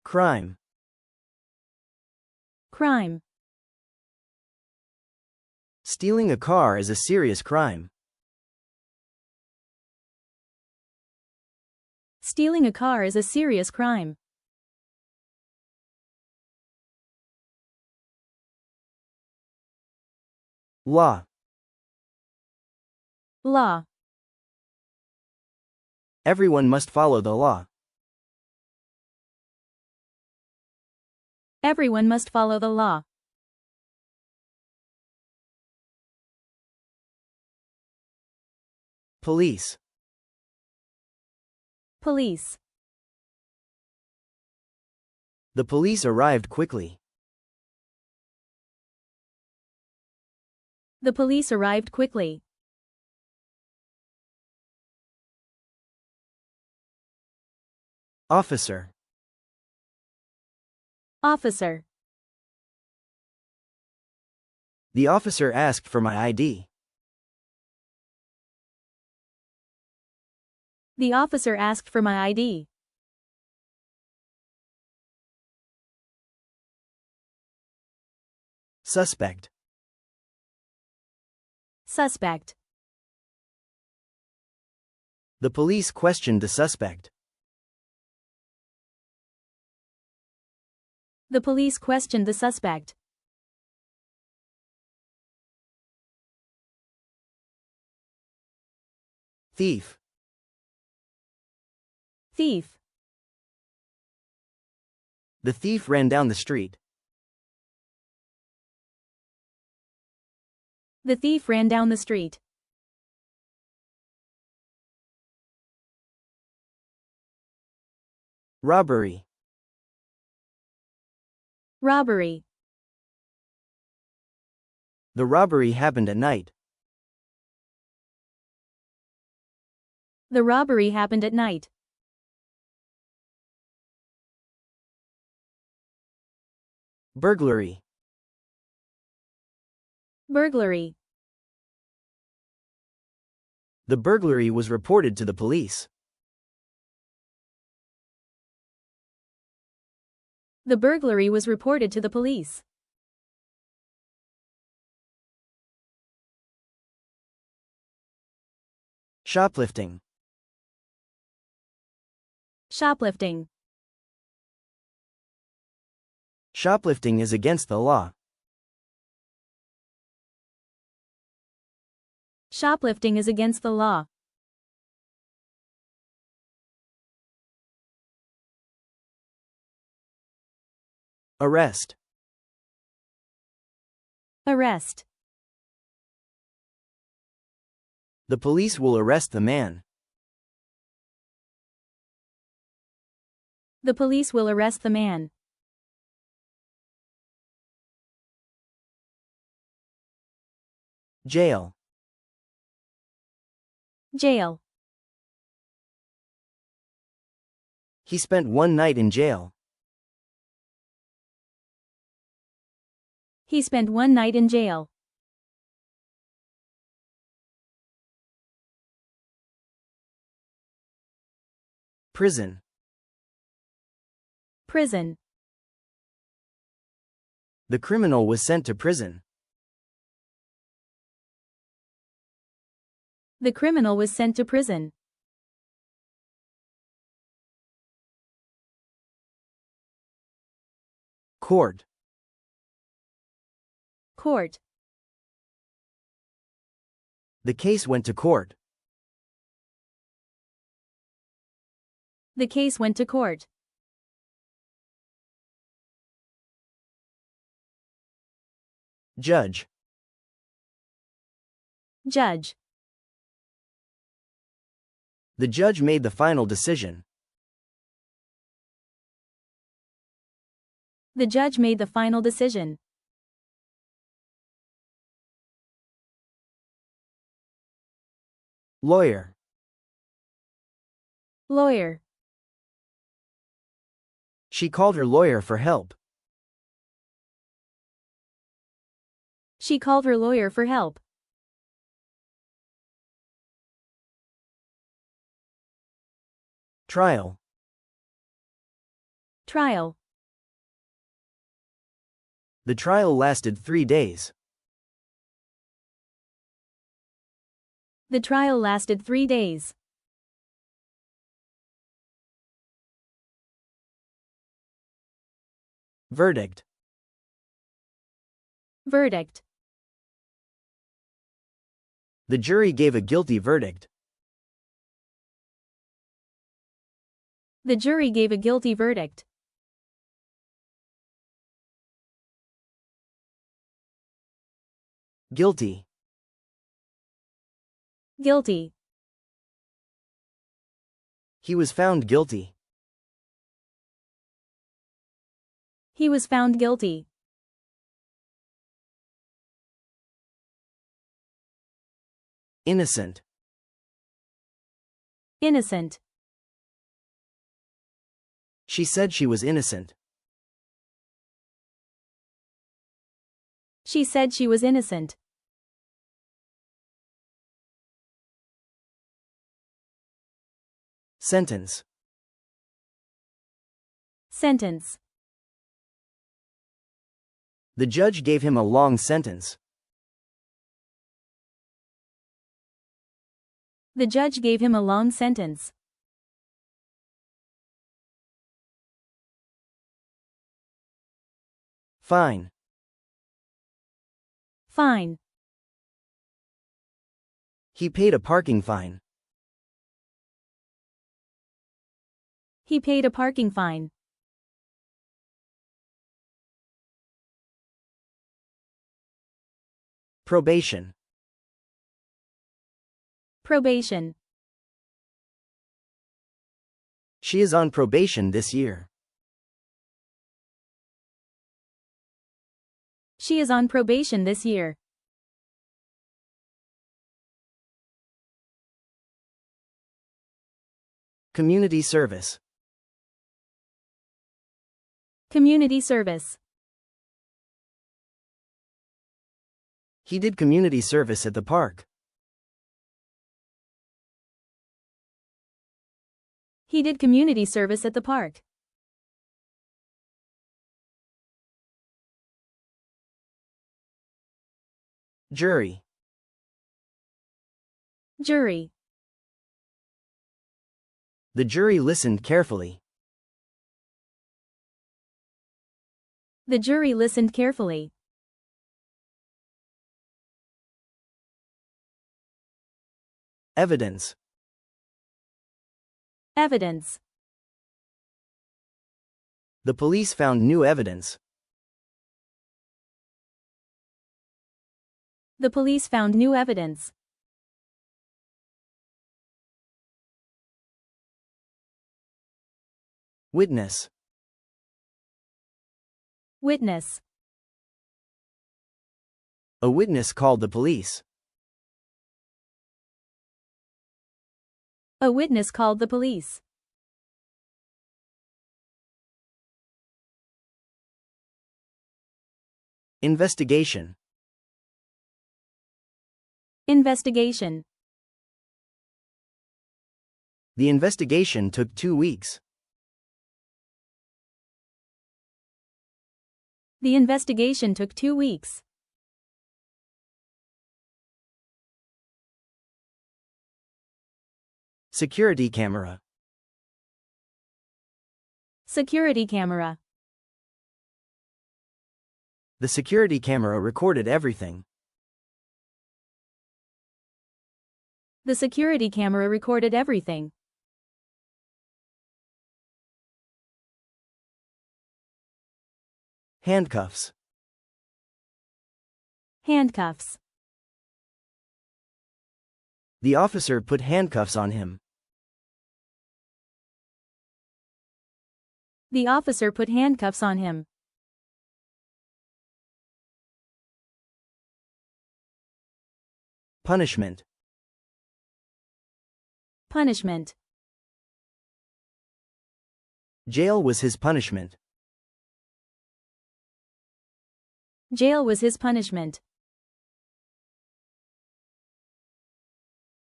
Crime. Crime. Stealing a car is a serious crime. Stealing a car is a serious crime. Law. Law. Everyone must follow the law. Everyone must follow the law. Police. Police. The police arrived quickly. The police arrived quickly. Officer. Officer. The officer asked for my ID. The officer asked for my ID. Suspect. Suspect. The police questioned the suspect. The police questioned the suspect. Thief. Thief. The thief ran down the street. The thief ran down the street. Robbery. Robbery. The robbery happened at night. The robbery happened at night. Burglary. Burglary. The burglary was reported to the police. The burglary was reported to the police. Shoplifting. Shoplifting. Shoplifting is against the law. Shoplifting is against the law. Arrest. Arrest. The police will arrest the man. The police will arrest the man. Jail. Jail. He spent one night in jail. He spent one night in jail. Prison. Prison. The criminal was sent to prison. The criminal was sent to prison. Court. Court. The case went to court. The case went to court. Judge. Judge. The judge made the final decision. The judge made the final decision. Lawyer. Lawyer. She called her lawyer for help. She called her lawyer for help. Trial. Trial. The trial lasted 3 days. The trial lasted 3 days. Verdict. Verdict. The jury gave a guilty verdict. The jury gave a guilty verdict. Guilty. Guilty. He was found guilty. He was found guilty. Innocent. Innocent. She said she was innocent. She said she was innocent. Sentence. Sentence. The judge gave him a long sentence. The judge gave him a long sentence. Fine. Fine. He paid a parking fine. He paid a parking fine. Probation. Probation. She is on probation this year. She is on probation this year. Community service. Community service. He did community service at the park. He did community service at the park. Jury. Jury. The jury listened carefully. The jury listened carefully. Evidence. Evidence. The police found new evidence. The police found new evidence. Witness. Witness. A witness called the police. A witness called the police. Investigation. Investigation. The investigation took 2 weeks. The investigation took 2 weeks. Security camera. Security camera. The security camera recorded everything. The security camera recorded everything. Handcuffs. Handcuffs. The officer put handcuffs on him. The officer put handcuffs on him. Punishment. Punishment. Jail was his punishment. Jail was his punishment.